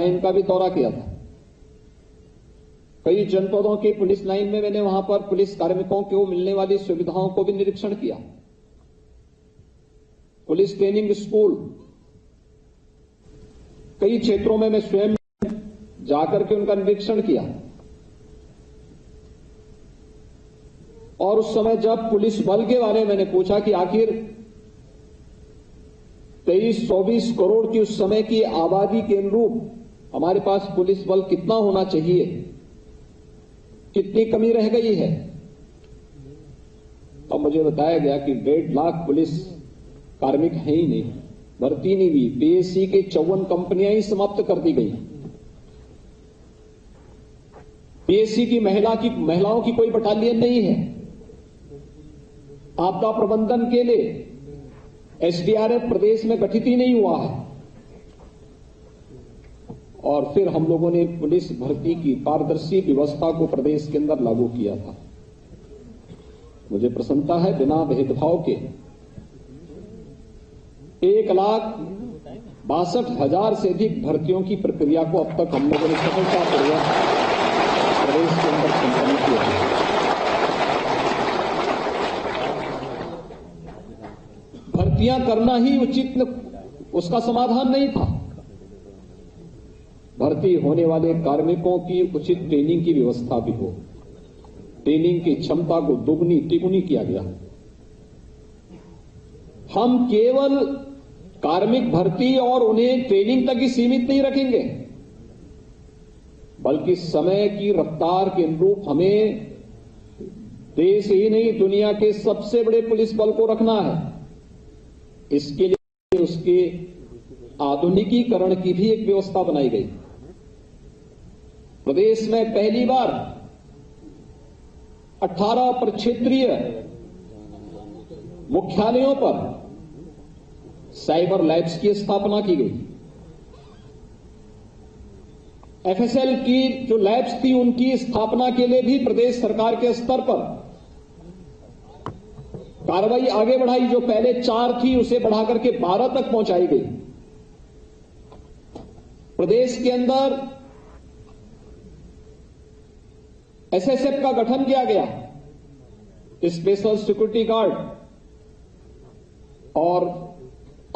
Line का भी दौरा किया था। कई जनपदों की पुलिस लाइन में मैंने वहां पर पुलिस कार्मिकों को मिलने वाली सुविधाओं को भी निरीक्षण किया। पुलिस ट्रेनिंग स्कूल कई क्षेत्रों में मैं स्वयं जाकर के उनका निरीक्षण किया। और उस समय जब पुलिस बल के बारे में मैंने पूछा कि आखिर 23-24 करोड़ की उस समय की आबादी के अनुरूप हमारे पास पुलिस बल कितना होना चाहिए, कितनी कमी रह गई है, तो मुझे बताया गया कि 1.5 लाख पुलिस कार्मिक है ही नहीं, भर्ती नहीं हुई। पीएससी के 54 कंपनियां ही समाप्त कर दी गई। पीएससी की महिलाओं की कोई बटालियन नहीं है। आपदा प्रबंधन के लिए एसडीआरएफ प्रदेश में गठित ही नहीं हुआ है। और फिर हम लोगों ने पुलिस भर्ती की पारदर्शी व्यवस्था को प्रदेश के अंदर लागू किया था। मुझे प्रसन्नता है, बिना भेदभाव के 1,62,000 से अधिक भर्तियों की प्रक्रिया को अब तक हम लोगों ने सफलतापूर्वक प्रदेश के अंदर संपन्न किया है। भर्तियां करना ही उचित उसका समाधान नहीं था। भर्ती होने वाले कार्मिकों की उचित ट्रेनिंग की व्यवस्था भी हो। ट्रेनिंग की क्षमता को दुगनी तिगुनी किया गया। हम केवल कार्मिक भर्ती और उन्हें ट्रेनिंग तक ही सीमित नहीं रखेंगे, बल्कि समय की रफ्तार के अनुरूप हमें देश ही नहीं दुनिया के सबसे बड़े पुलिस बल को रखना है। इसके लिए उसके आधुनिकीकरण की भी एक व्यवस्था बनाई गई। प्रदेश में पहली बार 18 प्रक्षेत्रीय मुख्यालयों पर साइबर लैब्स की स्थापना की गई। एफएसएल की जो लैब्स थी उनकी स्थापना के लिए भी प्रदेश सरकार के स्तर पर कार्रवाई आगे बढ़ाई। जो पहले 4 थी उसे बढ़ाकर के 12 तक पहुंचाई गई। प्रदेश के अंदर एसएसएफ का गठन किया गया, स्पेशल सिक्योरिटी गार्ड, और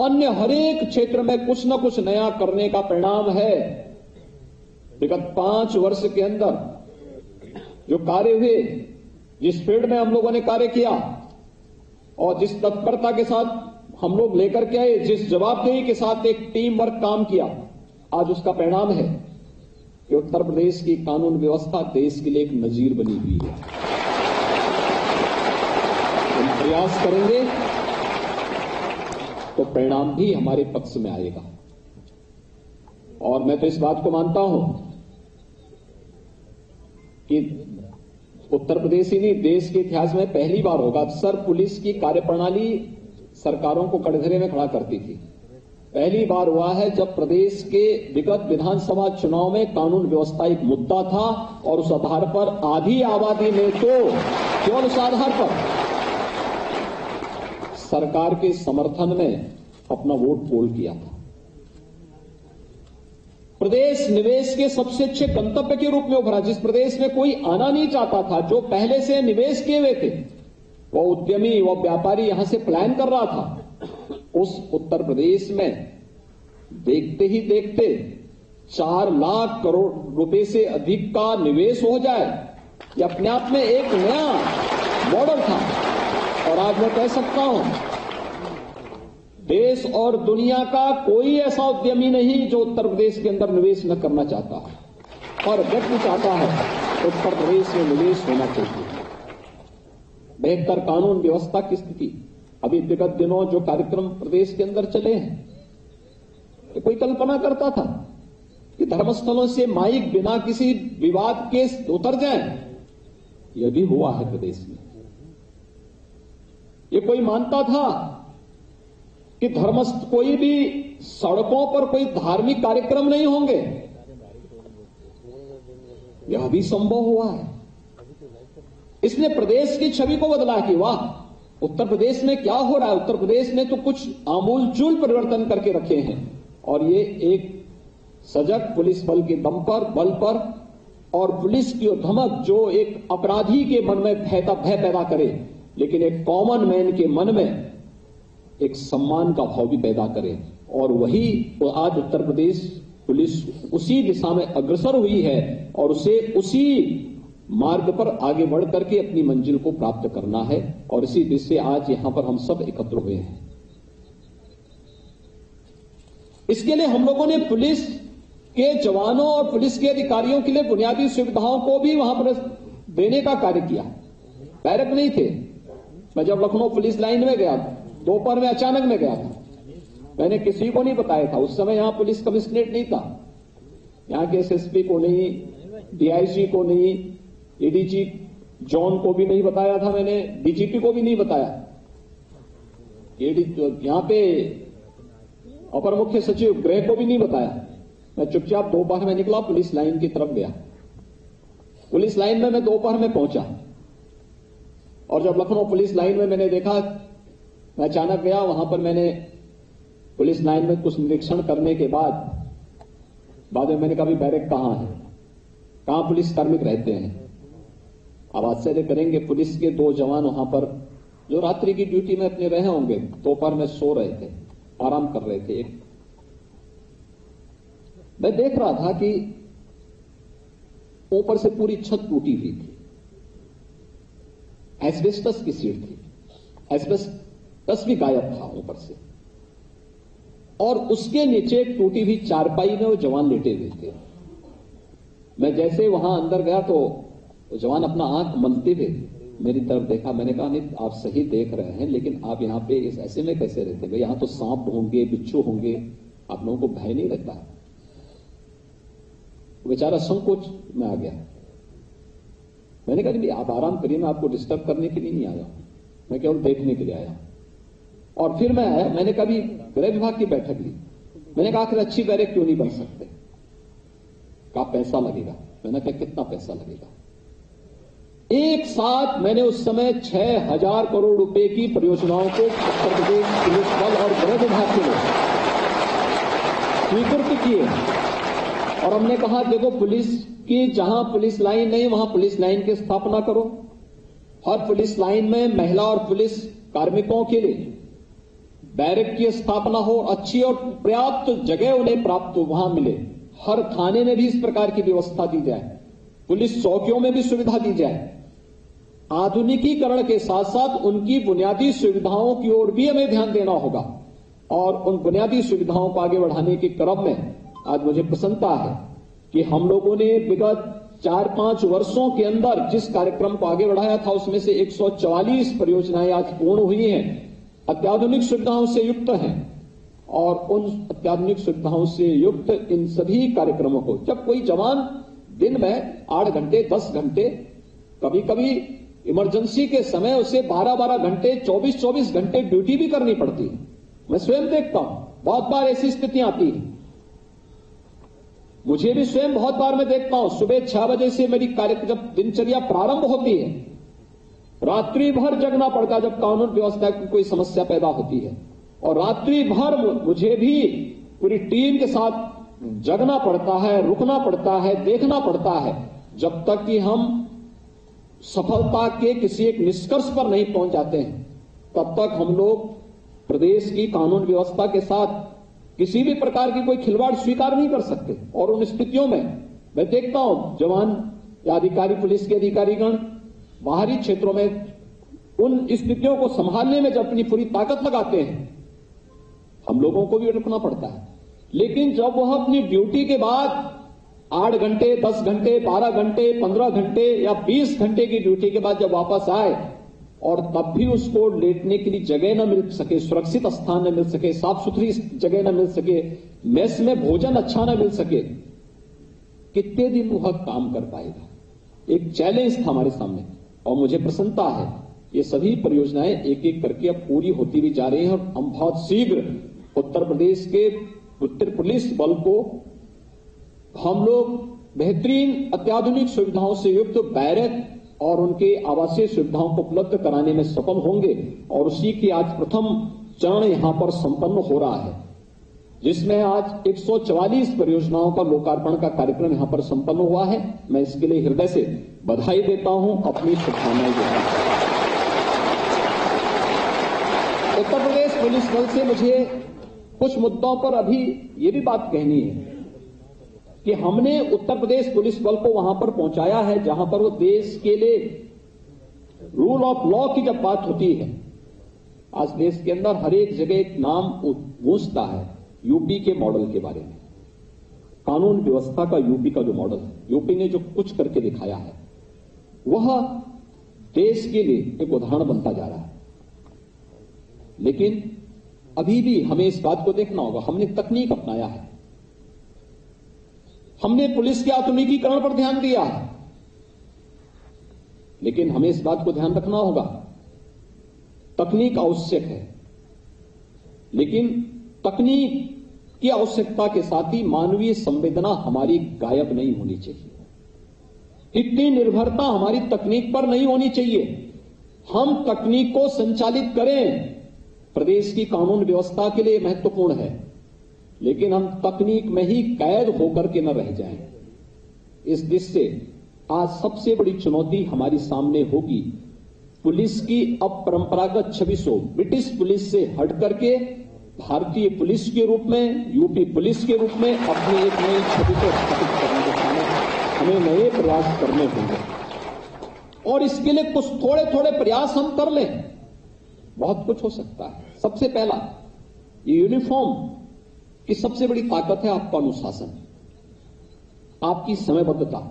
अन्य हरेक क्षेत्र में कुछ न कुछ नया करने का परिणाम है। विगत 5 वर्ष के अंदर जो कार्य हुए, जिस फील्ड में हम लोगों ने कार्य किया और जिस तत्परता के साथ हम लोग लेकर के आए, जिस जवाबदेही के साथ एक टीम वर्क काम किया, आज उसका परिणाम है कि उत्तर प्रदेश की कानून व्यवस्था देश के लिए एक नजीर बनी हुई है। हम प्रयास करेंगे तो परिणाम भी हमारे पक्ष में आएगा। और मैं तो इस बात को मानता हूं कि उत्तर प्रदेश ही नहीं, देश के इतिहास में पहली बार होगा। अक्सर पुलिस की कार्यप्रणाली सरकारों को कटघरे में खड़ा करती थी। पहली बार हुआ है जब प्रदेश के विगत विधानसभा चुनाव में कानून व्यवस्था एक मुद्दा था और उस आधार पर आधी आबादी ने तो केवल उस आधार पर सरकार के समर्थन में अपना वोट पोल किया था। प्रदेश निवेश के सबसे अच्छे गंतव्य के रूप में उभरा। जिस प्रदेश में कोई आना नहीं चाहता था, जो पहले से निवेश किए हुए थे, वो उद्यमी, वो व्यापारी यहां से पलायन कर रहा था, उस उत्तर प्रदेश में देखते ही देखते 4 लाख करोड़ रुपए से अधिक का निवेश हो जाए, ये अपने आप में एक नया मॉडल था। और आज मैं कह सकता हूं, देश और दुनिया का कोई ऐसा उद्यमी नहीं जो उत्तर प्रदेश के अंदर निवेश न करना चाहता है। और व्यक्ति चाहता है उत्तर प्रदेश में निवेश होना चाहिए। बेहतर कानून व्यवस्था की स्थिति, अभी विगत दिनों जो कार्यक्रम प्रदेश के अंदर चले हैं, तो कोई कल्पना करता था कि धर्मस्थलों से माइक बिना किसी विवाद के उतर जाए? यह भी हुआ है प्रदेश में। ये कोई मानता था कि कोई भी सड़कों पर कोई धार्मिक कार्यक्रम नहीं होंगे? यह भी संभव हुआ है। इसने प्रदेश की छवि को बदला कि वाह, उत्तर प्रदेश में क्या हो रहा है। उत्तर प्रदेश ने तो कुछ आमूलचूल परिवर्तन करके रखे हैं और ये एक सजग पुलिस बल के बल पर और पुलिस की धमक जो एक अपराधी के मन में भय पैदा करे, लेकिन एक कॉमन मैन के मन में एक सम्मान का भाव भी पैदा करे। और वही आज उत्तर प्रदेश पुलिस उसी दिशा में अग्रसर हुई है और उसे उसी मार्ग पर आगे बढ़ करके अपनी मंजिल को प्राप्त करना है। और इसी दृष्टि से आज यहां पर हम सब एकत्र हुए हैं। इसके लिए हम लोगों ने पुलिस के जवानों और पुलिस के अधिकारियों के लिए बुनियादी सुविधाओं को भी वहां पर देने का कार्य किया। बैरक नहीं थे। मैं जब लखनऊ पुलिस लाइन में गया दोपहर में अचानक में गया था, मैंने किसी को नहीं बताया था। उस समय यहां पुलिस कमिश्नरेट नहीं था, यहां के एसएसपी को नहीं, डीआईजी को नहीं, एडीजी जॉन को भी नहीं बताया था मैंने, डीजीपी को भी नहीं बताया, यहां पे अपर मुख्य सचिव गृह को भी नहीं बताया। मैं चुपचाप दोपहर में निकला, पुलिस लाइन की तरफ गया। पुलिस लाइन में मैं दोपहर में पहुंचा और जब लखनऊ पुलिस लाइन में मैंने देखा, मैं अचानक गया वहां पर। मैंने पुलिस लाइन में कुछ निरीक्षण करने के बाद में मैंने कहा भी बैरक कहां है, कहां पुलिस कार्मिक रहते हैं। अब आश्चर्य करेंगे, पुलिस के 2 जवान वहां पर जो रात्रि की ड्यूटी में अपने रहे होंगे, दोपहर में सो रहे थे, आराम कर रहे थे। मैं देख रहा था कि ऊपर से पूरी छत टूटी हुई थी, एस्बेस्टस की सीट थी, एस्बेस्टस भी गायब था ऊपर से, और उसके नीचे एक टूटी हुई चारपाई में वो जवान लेटे हुए थे। मैं जैसे वहां अंदर गया तो वो जवान अपना आंख मलते हुए मेरी तरफ देखा। मैंने कहा नहीं, आप सही देख रहे हैं, लेकिन आप यहां पे इस ऐसे में कैसे रहते हैं? यहां तो सांप होंगे, बिच्छू होंगे, आप लोगों को भय नहीं लगता? बेचारा संकोच में आ गया। मैंने कहा नहीं, आप आराम करिए, मैं आपको डिस्टर्ब करने के लिए नहीं आया, मैं केवल देखने के लिए आया। और फिर मैं आया, मैंने कभी गृह विभाग की बैठक ली। मैंने कहा आखिर अच्छी बैरक क्यों नहीं बन सकते? कहा पैसा लगेगा। मैंने कहा कितना पैसा लगेगा? एक साथ मैंने उस समय 6,000 करोड़ रुपए की परियोजनाओं को उत्तर प्रदेश पुलिस बल और गृह विभाग के लिए स्वीकृत किए और हमने कहा देखो, पुलिस की जहां पुलिस लाइन नहीं वहां पुलिस लाइन की स्थापना करो। हर पुलिस लाइन में महिला और पुलिस कार्मिकों के लिए बैरक की स्थापना हो, अच्छी और पर्याप्त जगह उन्हें प्राप्त वहां मिले। हर थाने में भी इस प्रकार की व्यवस्था दी जाए, पुलिस चौकियों में भी सुविधा दी जाए। आधुनिकीकरण के साथ साथ उनकी बुनियादी सुविधाओं की ओर भी हमें ध्यान देना होगा और उन बुनियादी सुविधाओं को आगे बढ़ाने के क्रम में आज मुझे प्रसन्नता है कि हम लोगों ने विगत 4-5 वर्षों के अंदर जिस कार्यक्रम को आगे बढ़ाया था उसमें से 144 परियोजनाएं आज पूर्ण हुई हैं, अत्याधुनिक सुविधाओं से युक्त हैं। और उन अत्याधुनिक सुविधाओं से युक्त इन सभी कार्यक्रमों को जब कोई जवान दिन में 8 घंटे 10 घंटे, कभी कभी इमरजेंसी के समय उसे 12-12 घंटे 24-24 घंटे ड्यूटी भी करनी पड़ती है। मैं स्वयं देखता हूं, बहुत बार ऐसी स्थितियां आती है। मुझे भी स्वयं बहुत बार मैं देखता हूं, सुबह 6 बजे से मेरी जब दिनचर्या प्रारंभ होती है, रात्रि भर जगना पड़ता है जब कानून व्यवस्था की कोई समस्या पैदा होती है। और रात्रि भर मुझे भी पूरी टीम के साथ जगना पड़ता है, रुकना पड़ता है, देखना पड़ता है, जब तक कि हम सफलता के किसी एक निष्कर्ष पर नहीं पहुंच जाते हैं, तब तक हम लोग प्रदेश की कानून व्यवस्था के साथ किसी भी प्रकार की कोई खिलवाड़ स्वीकार नहीं कर सकते। और उन स्थितियों में मैं देखता हूं जवान या अधिकारी, पुलिस के अधिकारीगण बाहरी क्षेत्रों में उन स्थितियों को संभालने में जब अपनी पूरी ताकत लगाते हैं, हम लोगों को भी रुकना पड़ता है। लेकिन जब वह अपनी ड्यूटी के बाद 8 घंटे 10 घंटे 12 घंटे 15 घंटे या 20 घंटे की ड्यूटी के बाद जब वापस आए और तब भी उसको लेटने के लिए जगह न मिल सके, सुरक्षित स्थान न मिल सके, साफ सुथरी जगह न मिल सके, मेस में भोजन अच्छा न मिल सके, कितने दिन वह काम कर पाएगा? एक चैलेंज था हमारे सामने। और मुझे प्रसन्नता है ये सभी परियोजनाएं एक एक करके अब पूरी होती भी जा रही हैं और हम बहुत शीघ्र उत्तर प्रदेश के उत्तर पुलिस बल को हम लोग बेहतरीन अत्याधुनिक सुविधाओं से युक्त बैरक और उनके आवासीय सुविधाओं को उपलब्ध कराने में सफल होंगे। और उसी की आज प्रथम चरण यहां पर संपन्न हो रहा है। जिसमें आज 144 परियोजनाओं का लोकार्पण का कार्यक्रम यहां पर संपन्न हुआ है। मैं इसके लिए हृदय से बधाई देता हूं, अपनी शुभकामनाएं देता हूं। उत्तर प्रदेश पुलिस बल से मुझे कुछ मुद्दों पर अभी ये भी बात कहनी है कि हमने उत्तर प्रदेश पुलिस बल को वहां पर पहुंचाया है जहां पर वो देश के लिए रूल ऑफ लॉ की जब बात होती है। आज देश के अंदर हर एक जगह एक नाम गूंजता है यूपी के मॉडल के बारे में। कानून व्यवस्था का यूपी का जो मॉडल है, यूपी ने जो कुछ करके दिखाया है, वह देश के लिए एक उदाहरण बनता जा रहा है। लेकिन अभी भी हमें इस बात को देखना होगा, हमने तकनीक अपनाया है, हमने पुलिस के आधुनिकीकरण पर ध्यान दिया है, लेकिन हमें इस बात को ध्यान रखना होगा, तकनीक आवश्यक है, लेकिन तकनीक की आवश्यकता के साथ ही मानवीय संवेदना हमारी गायब नहीं होनी चाहिए। इतनी निर्भरता हमारी तकनीक पर नहीं होनी चाहिए। हम तकनीक को संचालित करें, प्रदेश की कानून व्यवस्था के लिए महत्वपूर्ण है, लेकिन हम तकनीक में ही कैद होकर के न रह जाएं। इस दृष्टि से आज सबसे बड़ी चुनौती हमारी सामने होगी पुलिस की अपरंपरागत छवि को ब्रिटिश पुलिस से हट करके भारतीय पुलिस के रूप में, यूपी पुलिस के रूप में अपनी एक नई छवि को स्थापित करने के सामने हमें नए प्रयास करने होंगे। और इसके लिए कुछ थोड़े थोड़े प्रयास हम कर लें, बहुत कुछ हो सकता है। सबसे पहला, ये यूनिफॉर्म की सबसे बड़ी ताकत है आपका अनुशासन, आपकी समयबद्धता।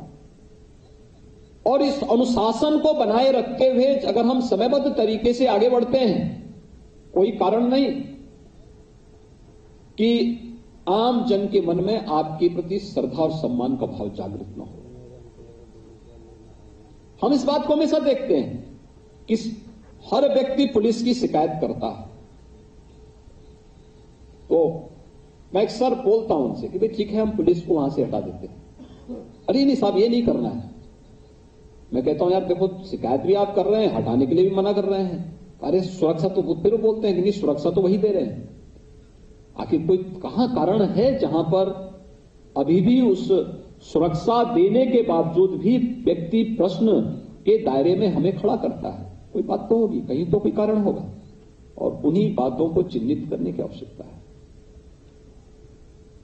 और इस अनुशासन को बनाए रखते हुए अगर हम समयबद्ध तरीके से आगे बढ़ते हैं, कोई कारण नहीं कि आम जन के मन में आपके प्रति श्रद्धा और सम्मान का भाव जागृत न हो। हम इस बात को हमेशा देखते हैं कि हर व्यक्ति पुलिस की शिकायत करता है, तो मैं अक्सर बोलता हूं उनसे कि भाई ठीक है, हम पुलिस को वहां से हटा देते हैं। अरे नहीं साहब, ये नहीं करना है। मैं कहता हूं यार देखो, शिकायत भी आप कर रहे हैं, हटाने के लिए भी मना कर रहे हैं। अरे सुरक्षा तो फिर बोलते हैं कि नहीं, सुरक्षा तो वही दे रहे हैं। आखिर कोई कहां कारण है जहां पर अभी भी उस सुरक्षा देने के बावजूद भी व्यक्ति प्रश्न के दायरे में हमें खड़ा करता है? कोई बात तो होगी, कहीं तो कोई कारण होगा, और उन्हीं बातों को चिन्हित करने की आवश्यकता है।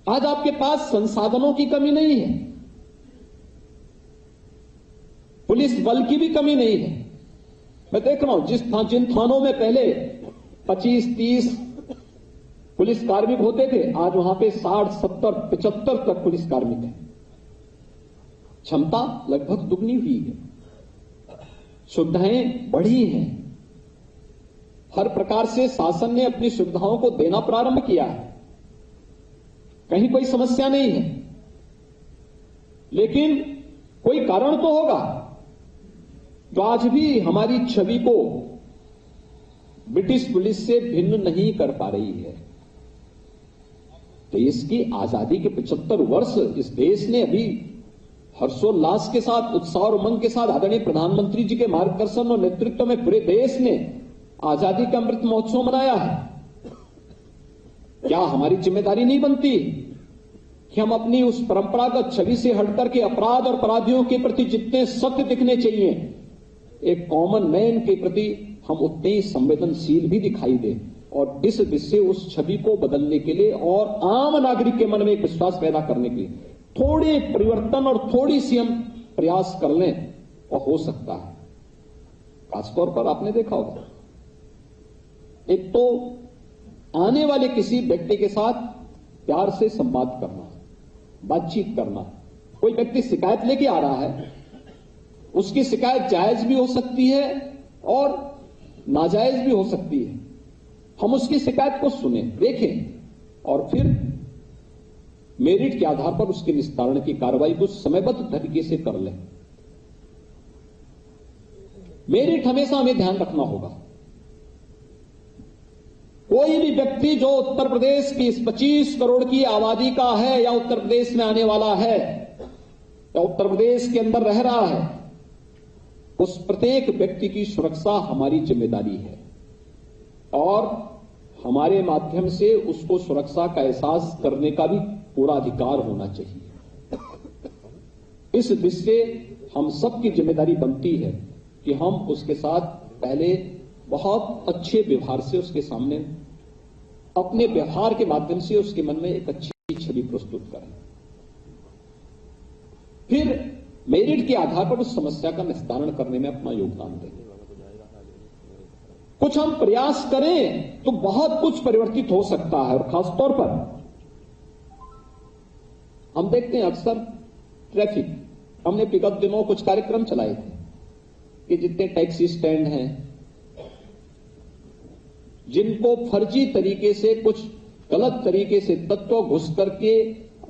आज आपके पास संसाधनों की कमी नहीं है, पुलिस बल की भी कमी नहीं है। मैं देख रहा हूं जिन थानों में पहले 25-30 पुलिस कार्मिक होते थे, आज वहां पे 60, 70, 75 तक पुलिस कार्मिक हैं। क्षमता लगभग दुगनी हुई है, सुविधाएं बढ़ी हैं, हर प्रकार से शासन ने अपनी सुविधाओं को देना प्रारंभ किया है, कहीं कोई समस्या नहीं है। लेकिन कोई कारण तो होगा जो आज भी हमारी छवि को ब्रिटिश पुलिस से भिन्न नहीं कर पा रही है। देश की आजादी के 75 वर्ष इस देश ने अभी हर्षोल्लास के साथ, उत्साह और उमंग के साथ आदरणीय प्रधानमंत्री जी के मार्गदर्शन और नेतृत्व में पूरे देश ने आजादी का अमृत महोत्सव मनाया है। क्या हमारी जिम्मेदारी नहीं बनती कि हम अपनी उस परंपरागत छवि से हटकर के अपराध और अपराधियों के प्रति जितने सत्य दिखने चाहिए, एक कॉमन मैन के प्रति हम उतने ही संवेदनशील भी दिखाई दें, और इस दिशा से उस छवि को बदलने के लिए और आम नागरिक के मन में एक विश्वास पैदा करने के लिए थोड़े परिवर्तन और थोड़ी सी हम प्रयास कर लें, और हो सकता है। खासतौर पर आपने देखा होगा, एक तो आने वाले किसी व्यक्ति के साथ प्यार से संवाद करना, बातचीत करना। कोई व्यक्ति शिकायत लेके आ रहा है, उसकी शिकायत जायज भी हो सकती है और नाजायज भी हो सकती है। हम उसकी शिकायत को सुने, देखें, और फिर मेरिट के आधार पर उसके निस्तारण की कार्रवाई को समयबद्ध तरीके से कर लें। मेरिट हमेशा हमें ध्यान रखना होगा। कोई भी व्यक्ति जो उत्तर प्रदेश की इस 25 करोड़ की आबादी का है, या उत्तर प्रदेश में आने वाला है, या उत्तर प्रदेश के अंदर रह रहा है, उस प्रत्येक व्यक्ति की सुरक्षा हमारी जिम्मेदारी है। और हमारे माध्यम से उसको सुरक्षा का एहसास करने का भी पूरा अधिकार होना चाहिए। इस दृष्टि से हम सबकी जिम्मेदारी बनती है कि हम उसके साथ पहले बहुत अच्छे व्यवहार से उसके सामने अपने व्यवहार के माध्यम से उसके मन में एक अच्छी छवि प्रस्तुत करें, फिर मेरिट के आधार पर उस समस्या का निस्तारण करने में अपना योगदान दें। कुछ हम प्रयास करें तो बहुत कुछ परिवर्तित हो सकता है। और खासतौर पर हम देखते हैं अक्सर ट्रैफिक, हमने विगत दिनों कुछ कार्यक्रम चलाए थे कि जितने टैक्सी स्टैंड हैं जिनको फर्जी तरीके से, कुछ गलत तरीके से तत्व घुस करके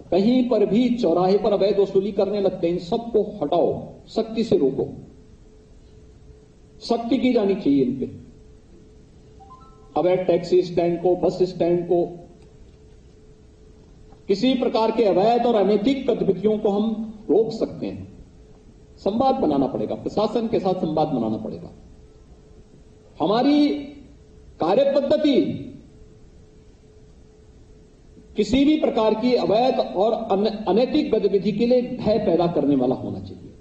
कहीं पर भी चौराहे पर अवैध वसूली करने लगते हैं, इन सबको हटाओ, सख्ती से रोको, सख्ती की जानी चाहिए इन पे। अवैध टैक्सी स्टैंड को, बस स्टैंड को, किसी प्रकार के अवैध और अनैतिक गतिविधियों को हम रोक सकते हैं। संवाद बनाना पड़ेगा, प्रशासन के साथ संवाद बनाना पड़ेगा। हमारी कार्य पद्धति किसी भी प्रकार की अवैध और अनैतिक गतिविधि के लिए भय पैदा करने वाला होना चाहिए।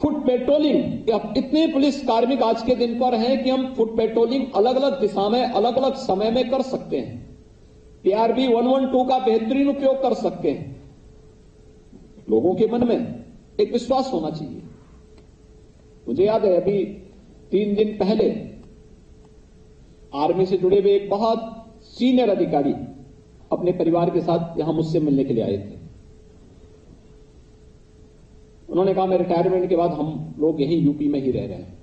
फुट पेट्रोलिंग, अब इतने पुलिस कार्मिक आज के दिन पर हैं कि हम फुट पेट्रोलिंग अलग अलग दिशा में, अलग अलग समय में कर सकते हैं। PRB 112 का बेहतरीन उपयोग कर सकते हैं। लोगों के मन में एक विश्वास होना चाहिए। मुझे याद है अभी 3 दिन पहले आर्मी से जुड़े हुए एक बहुत सीनियर अधिकारी अपने परिवार के साथ यहां मुझसे मिलने के लिए आए थे। उन्होंने कहा मैं रिटायरमेंट के बाद हम लोग यहीं यूपी में ही रह रहे हैं।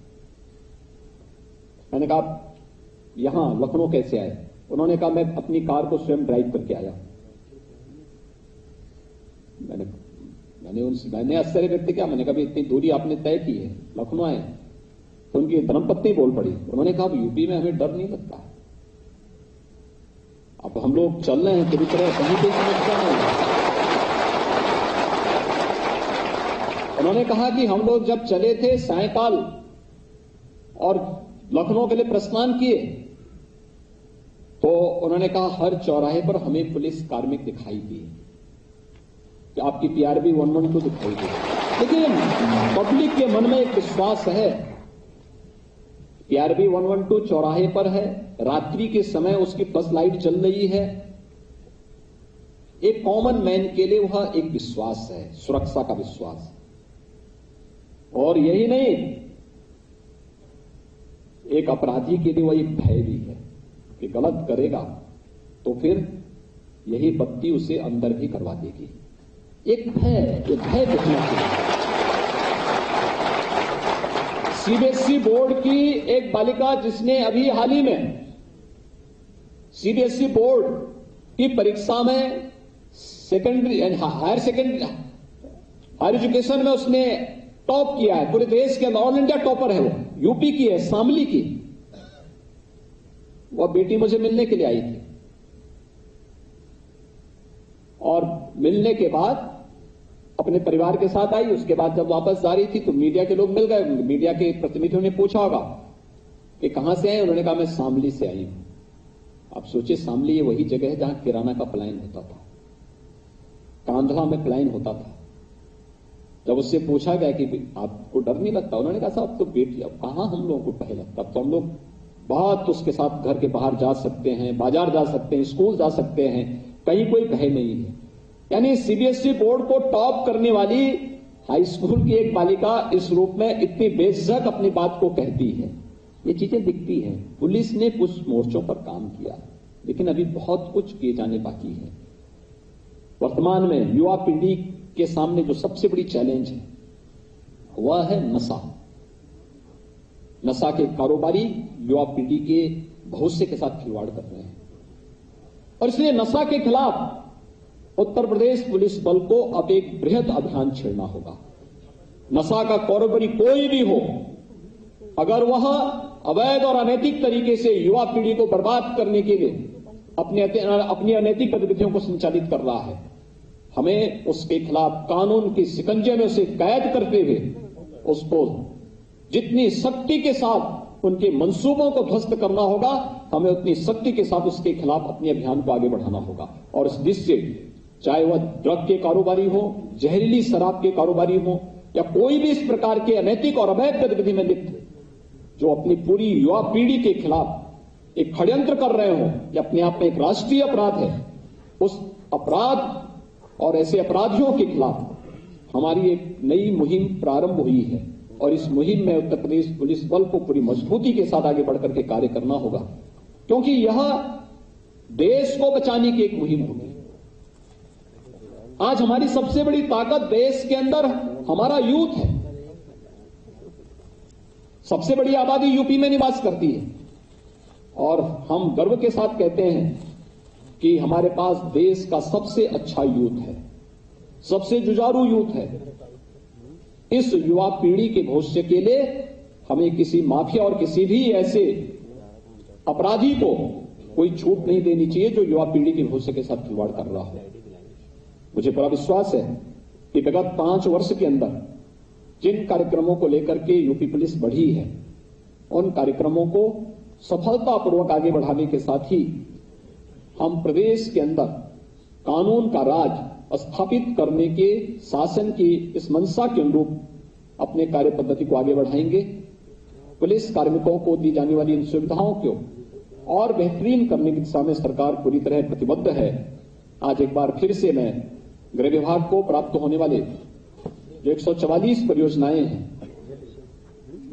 मैंने कहा यहां लखनऊ कैसे आए? उन्होंने कहा मैं अपनी कार को स्वयं ड्राइव करके आया। मैंने आश्चर्य व्यक्त किया। मैंने कहा इतनी दूरी आपने तय की है, लखनऊ आए? तो उनकी धर्मपत्नी बोल पड़ी। उन्होंने कहा यूपी में हमें डर नहीं लगता है, अब हम लोग चल रहे हैं पूरी तरह, कहीं कोई समस्या नहीं। उन्होंने कहा कि हम लोग जब चले थे सायकाल और लखनऊ के लिए प्रस्थान किए तो उन्होंने कहा हर चौराहे पर हमें पुलिस कार्मिक दिखाई दिए, कि आपकी PRB 112 दिखाई दी। लेकिन पब्लिक के मन में एक विश्वास है, PRB 112 चौराहे पर है, रात्रि के समय उसकी फ्लश लाइट जल रही है। एक कॉमन मैन के लिए वह एक विश्वास है, सुरक्षा का विश्वास। और यही नहीं, एक अपराधी के लिए वह एक भय भी है कि गलत करेगा तो फिर यही बत्ती उसे अंदर भी करवा देगी। एक भय दिखना चाहिए। CBSE बोर्ड की एक बालिका जिसने अभी हाल ही में CBSE बोर्ड की परीक्षा में सेकेंडरी हायर एजुकेशन में उसने टॉप किया है, पूरे देश के ऑल इंडिया टॉपर है, वो यूपी की है, शामली की। वह बेटी मुझे मिलने के लिए आई थी और मिलने के बाद अपने परिवार के साथ आई। उसके बाद जब वापस जा रही थी तो मीडिया के लोग मिल गए। मीडिया के प्रतिनिधियों ने पूछा होगा कि कहां से आए? उन्होंने कहा मैं शामली से आई हूं। आप सोचिए, शामली ये वही जगह है जहां किराना का पलायन होता था, कांधला में पलायन होता था। जब उससे पूछा गया कि आपको डर नहीं लगता, उन्होंने कहा साहब तो बेटी, अब कहां हम लोगों को भय लगता, तो हम लोग बहुत उसके साथ घर के बाहर जा सकते हैं, बाजार जा सकते हैं, स्कूल जा सकते हैं, कहीं कोई भय नहीं है। यानी CBSE बोर्ड को टॉप करने वाली हाई स्कूल की एक बालिका इस रूप में इतनी बेझिझक अपनी बात को कहती है। ये चीजें दिखती हैं। पुलिस ने कुछ मोर्चों पर काम किया, लेकिन अभी बहुत कुछ किए जाने बाकी है। वर्तमान में युवा पीढ़ी के सामने जो सबसे बड़ी चैलेंज है वह है नशा। नशा के कारोबारी युवा पीढ़ी के भविष्य के साथ खिलवाड़ कर रहे हैं और इसलिए नशा के खिलाफ उत्तर प्रदेश पुलिस बल को अब एक बृहद अभियान छेड़ना होगा। नशा का कारोबारी कोई भी हो, अगर वह अवैध और अनैतिक तरीके से युवा पीढ़ी को बर्बाद करने के लिए अपनी अनैतिक गतिविधियों को संचालित कर रहा है, हमें उसके खिलाफ कानून के शिकंजे में उसे कैद करते हुए उसको जितनी सख्ती के साथ उनके मंसूबों को ध्वस्त करना होगा। हमें उतनी शक्ति के साथ उसके खिलाफ अपने अभियान को आगे बढ़ाना होगा। और इस दृष्टि से चाहे वह ड्रग के कारोबारी हो, जहरीली शराब के कारोबारी हो, या कोई भी इस प्रकार के अनैतिक और अवैध गतिविधि में लिप्त जो अपनी पूरी युवा पीढ़ी के खिलाफ एक षड्यंत्र कर रहे हो, यह अपने आप में एक राष्ट्रीय अपराध है। उस अपराध और ऐसे अपराधियों के खिलाफ हमारी एक नई मुहिम प्रारंभ हुई है और इस मुहिम में उत्तर प्रदेश पुलिस बल को पूरी मजबूती के साथ आगे बढ़कर के कार्य करना होगा, क्योंकि यह देश को बचाने की एक मुहिम होगी। आज हमारी सबसे बड़ी ताकत देश के अंदर हमारा यूथ है। सबसे बड़ी आबादी यूपी में निवास करती है और हम गर्व के साथ कहते हैं कि हमारे पास देश का सबसे अच्छा यूथ है, सबसे जुझारू यूथ है। इस युवा पीढ़ी के भविष्य के लिए हमें किसी माफिया और किसी भी ऐसे अपराधी को कोई छूट नहीं देनी चाहिए जो युवा पीढ़ी के भविष्य के साथ खिलवाड़ कर रहा हो। मुझे पूरा विश्वास है कि विगत 5 वर्ष के अंदर जिन कार्यक्रमों को लेकर के यूपी पुलिस बढ़ी है, उन कार्यक्रमों को सफलतापूर्वक आगे बढ़ाने के साथ ही हम प्रदेश के अंदर कानून का राज स्थापित करने के शासन की इस मंशा के अनुरूप अपने कार्य पद्धति को आगे बढ़ाएंगे। पुलिस कार्मिकों को दी जाने वाली इन सुविधाओं को और बेहतरीन करने की दिशा में सरकार पूरी तरह प्रतिबद्ध है। आज एक बार फिर से मैं गृह विभाग को प्राप्त होने वाले जो 144 परियोजनाएं हैं,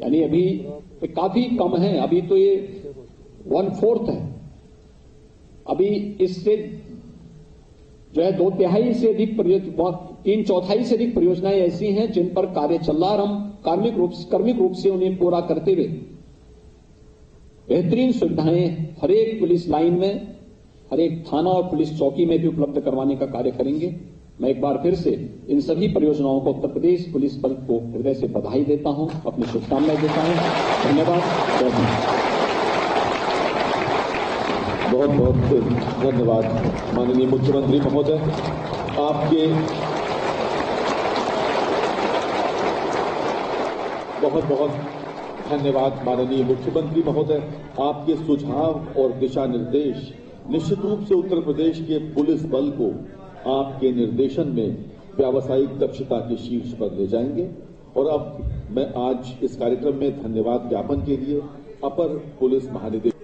यानी अभी काफी कम है, अभी तो ये 1/4 है। अभी इससे जो है 2/3 से अधिक 3/4 से अधिक परियोजनाएं ऐसी हैं जिन पर कार्य चल रहा है। हम कार्मिक रूप से उन्हें पूरा करते हुए बेहतरीन सुविधाएं हर एक पुलिस लाइन में, हर एक थाना और पुलिस चौकी में भी उपलब्ध करवाने का कार्य करेंगे। मैं एक बार फिर से इन सभी परियोजनाओं को उत्तर प्रदेश पुलिस बल को हृदय से बधाई देता हूं, अपनी शुभकामनाएं देता हूं। धन्यवाद। जय हिंद। बहुत बहुत धन्यवाद माननीय मुख्यमंत्री महोदय। आपके बहुत बहुत धन्यवाद माननीय मुख्यमंत्री महोदय। आपके सुझाव और दिशा निर्देश निश्चित रूप से उत्तर प्रदेश के पुलिस बल को आपके निर्देशन में व्यावसायिक दक्षता के शीर्ष पर ले जाएंगे। और अब मैं आज इस कार्यक्रम में धन्यवाद ज्ञापन के लिए अपर पुलिस महानिदेशक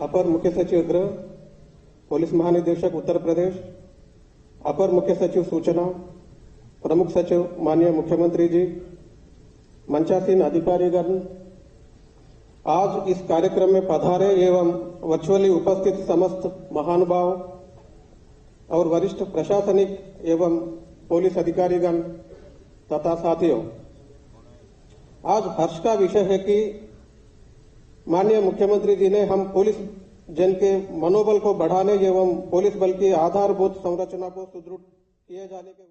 अपर मुख्य सचिव गृह, पुलिस महानिदेशक उत्तर प्रदेश, अपर मुख्य सचिव सूचना, प्रमुख सचिव माननीय मुख्यमंत्री जी, मंचासीन अधिकारीगण, आज इस कार्यक्रम में पधारे एवं वर्चुअली उपस्थित समस्त महानुभाव और वरिष्ठ प्रशासनिक एवं पुलिस अधिकारीगण तथा साथियों, आज हर्ष का विषय है कि माननीय मुख्यमंत्री जी ने हम पुलिस जन के मनोबल को बढ़ाने एवं पुलिस बल की आधारभूत संरचना को सुदृढ़ किए जाने के